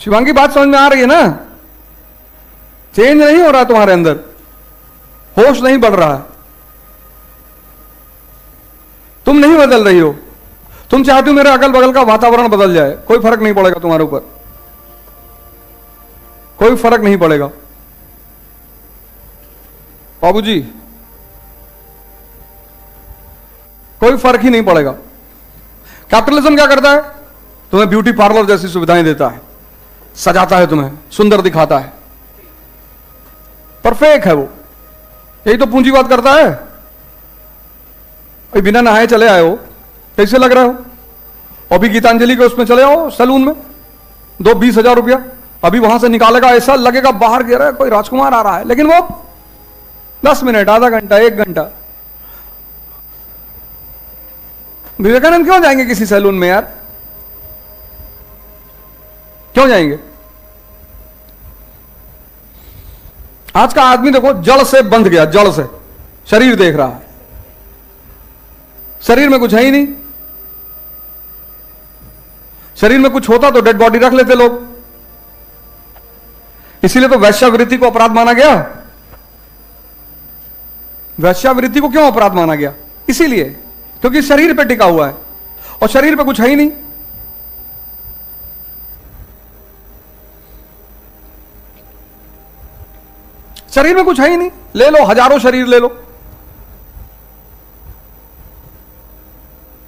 शिवांगी बात समझ में आ रही है ना? चेंज नहीं हो रहा तुम्हारे अंदर, होश नहीं बढ़ रहा है, तुम नहीं बदल रही हो। तुम चाहती हो मेरे अगल बगल का वातावरण बदल जाए, कोई फर्क नहीं पड़ेगा तुम्हारे ऊपर, कोई फर्क नहीं पड़ेगा। बाबूजी कोई फर्क ही नहीं पड़ेगा। कैपिटलिज्म क्या करता है? तुम्हें ब्यूटी पार्लर जैसी सुविधाएं देता है, सजाता है, तुम्हें सुंदर दिखाता है, पर फेक है वो। यही तो पूंजीवाद करता है। अभी बिना नहाए चले आए हो, कैसे लग रहा हो? अभी गीतांजलि के उसमें चले आओ सैलून में, दो 20,000 रुपया, अभी वहां से निकालेगा, ऐसा लगेगा बाहर गिर रहा है, कोई राजकुमार आ रहा है, लेकिन वो 10 मिनट, आधा घंटा, 1 घंटा। विवेकानंद क्यों जाएंगे किसी सैलून में यार? क्यों जाएंगे? आज का आदमी देखो जड़ से बंध गया, जड़ से शरीर देख रहा है, शरीर में कुछ है ही नहीं। शरीर में कुछ होता तो डेड बॉडी रख लेते लोग। इसीलिए तो वैश्यावृत्ति को अपराध माना गया। वैश्यावृत्ति को क्यों अपराध माना गया? इसीलिए क्योंकि शरीर पे टिका हुआ है और शरीर पे कुछ है ही नहीं। शरीर में कुछ है ही नहीं। ले लो, हजारों शरीर ले लो,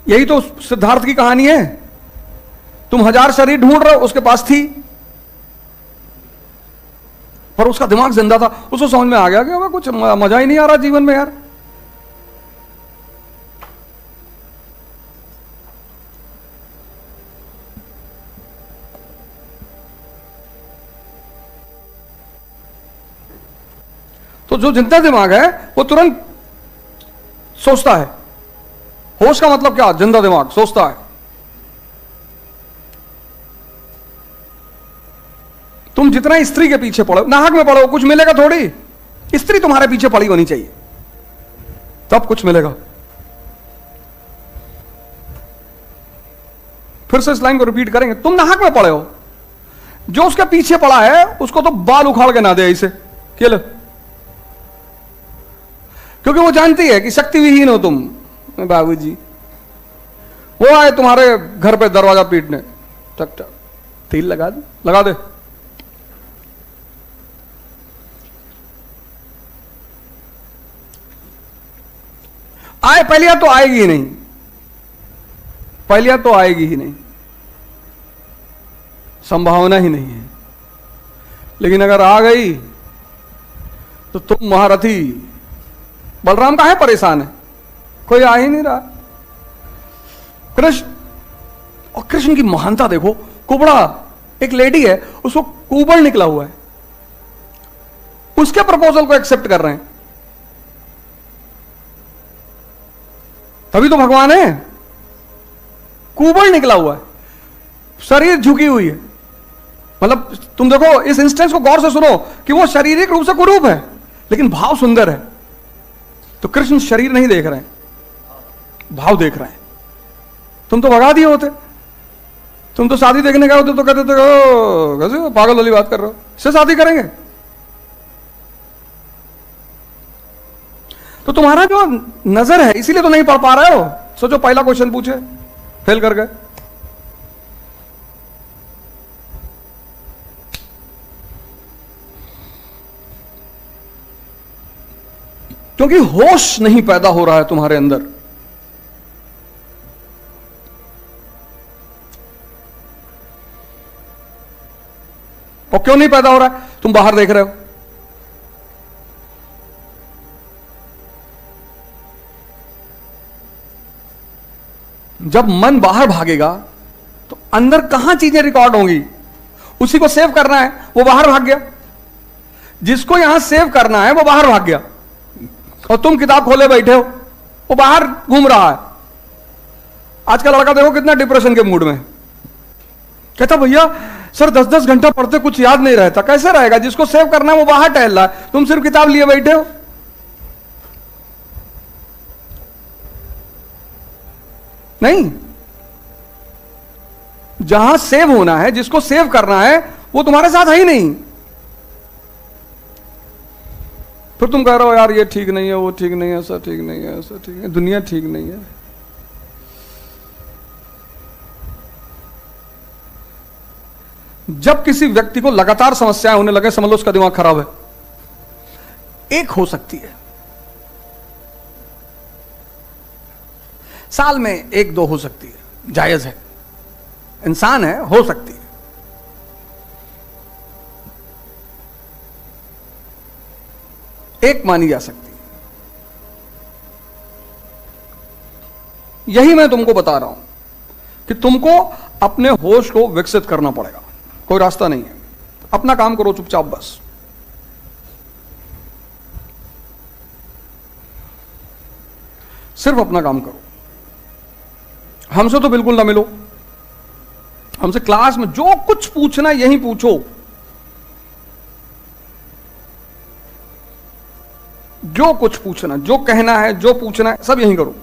यही तो सिद्धार्थ की कहानी है। तुम 1000 शरीर ढूंढ रहे हो, उसके पास थी, पर उसका दिमाग जिंदा था। उसको समझ में आ गया कि अब कुछ मजा ही नहीं आ रहा जीवन में यार। तो जो जिंदा दिमाग है वो तुरंत सोचता है। होश का मतलब क्या? जिंदा दिमाग सोचता है। तुम जितना स्त्री के पीछे पड़ो, नाहक में पड़ो, कुछ मिलेगा थोड़ी। स्त्री तुम्हारे पीछे पड़ी होनी चाहिए, तब कुछ मिलेगा। फिर से इस लाइन को रिपीट करेंगे। तुम नाहक में पड़े हो, जो उसके पीछे पड़ा है उसको तो बाल उखाड़ के ना दे इसे, खेल, क्योंकि वो जानती है कि शक्ति विहीन हो तुम। बाबूजी वो आए तुम्हारे घर पे दरवाजा पीटने, टक टक, तेल लगा दे, लगा दे। आए पहलिया तो आएगी ही नहीं, पहलिया तो आएगी ही नहीं, संभावना ही नहीं है। लेकिन अगर आ गई तो तुम महारथी। बलराम का है परेशान है, कोई आ ही नहीं रहा। कृष्ण, और कृष्ण की महानता देखो। कुबड़ा एक लेडी है, उसको कुबड़ निकला हुआ है, उसके प्रपोजल को एक्सेप्ट कर रहे हैं। तभी तो भगवान है। कुबड़ निकला हुआ है, शरीर झुकी हुई है। मतलब तुम देखो इस इंस्टेंस को गौर से सुनो कि वो शारीरिक रूप से कुरूप है, लेकिन भाव सुंदर है। तो कृष्ण शरीर नहीं देख रहे हैं, भाव देख रहे हैं। तुम तो भगा दिए होते, तुम तो शादी देखने गए होते तो कहते थे कैसे पागल वाली बात कर रहे हो, इससे शादी करेंगे। तो तुम्हारा जो नजर है इसीलिए तो नहीं पढ़ पा रहे हो। सोचो पहला क्वेश्चन पूछे, फेल कर गए। क्योंकि होश नहीं पैदा हो रहा है तुम्हारे अंदर। और क्यों नहीं पैदा हो रहा है? तुम बाहर देख रहे हो, जब मन बाहर भागेगा तो अंदर कहां चीजें रिकॉर्ड होंगी, उसी को सेव करना है, वो बाहर भाग गया। जिसको यहां सेव करना है वो बाहर भाग गया, और तुम किताब खोले बैठे हो, वो बाहर घूम रहा है। आज का लड़का देखो कितना डिप्रेशन के मूड में, कहता भैया सर 10-10 घंटा पढ़ते कुछ याद नहीं रहता। कैसे रहेगा? जिसको सेव करना है वो बाहर टहल रहा है, तुम सिर्फ किताब लिए बैठे हो। नहीं, जहां सेव होना है, जिसको सेव करना है, वो तुम्हारे साथ है ही नहीं। फिर तुम कह रहे हो यार ये ठीक नहीं है, वो ठीक नहीं है, ऐसा ठीक नहीं है, ऐसा ठीक है, दुनिया ठीक नहीं है। जब किसी व्यक्ति को लगातार समस्याएं होने लगे, समझ लो उसका दिमाग खराब है। एक हो सकती है, साल में एक दो हो सकती है, जायज है, इंसान है, हो सकती है। एक मानी जा सकती है। यही मैं तुमको बता रहा हूं कि तुमको अपने होश को विकसित करना पड़ेगा, कोई रास्ता नहीं है। अपना काम करो चुपचाप, बस सिर्फ अपना काम करो। हमसे तो बिल्कुल ना मिलो, हमसे क्लास में जो कुछ पूछना यही पूछो, जो कुछ पूछना, जो कहना है, जो पूछना है, सब यही करो।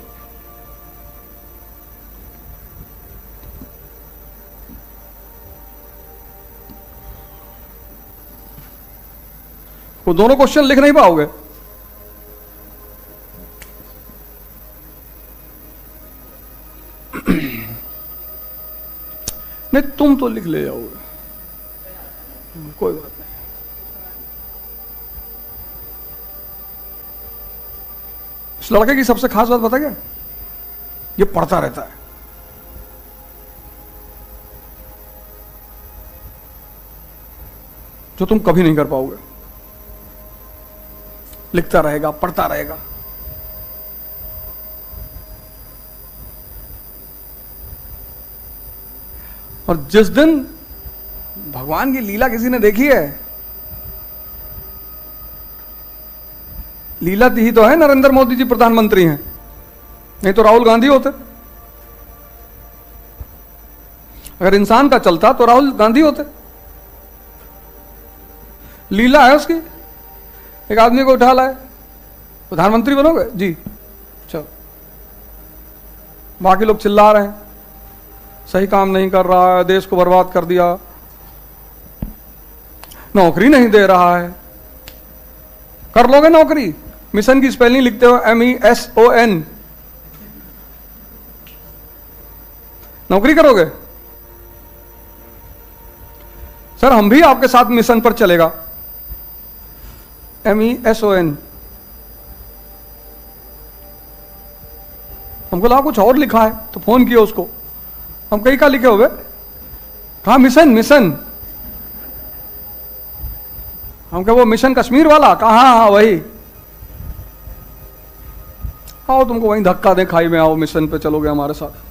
वो दोनों क्वेश्चन लिख नहीं पाओगे, नहीं तुम तो लिख ले जाओगे, कोई बात नहीं। इस लड़के की सबसे खास बात पता क्या, ये पढ़ता रहता है। जो तुम कभी नहीं कर पाओगे। लिखता रहेगा, पढ़ता रहेगा। और जिस दिन भगवान की लीला किसी ने देखी है, लीला ही तो है नरेंद्र मोदी जी प्रधानमंत्री हैं, नहीं तो राहुल गांधी होते। अगर इंसान का चलता तो राहुल गांधी होते। लीला है उसकी, एक आदमी को उठा लाए, प्रधानमंत्री बनोगे जी, चलो। बाकी लोग चिल्ला रहे हैं, सही काम नहीं कर रहा है, देश को बर्बाद कर दिया, नौकरी नहीं दे रहा है। कर लोगे नौकरी? मिशन की स्पेलिंग लिखते हो MESON, नौकरी करोगे? सर हम भी आपके साथ मिशन पर चलेगा, MESON। हमको लगा कुछ और लिखा है तो फोन किया उसको, हम कहीं का लिखे हुए, कहा मिशन मिशन। हम कहे वो मिशन कश्मीर वाला, कहा हाँ वही। आओ तुमको वहीं धक्का दे खाई में, आओ मिशन पे चलोगे हमारे साथ।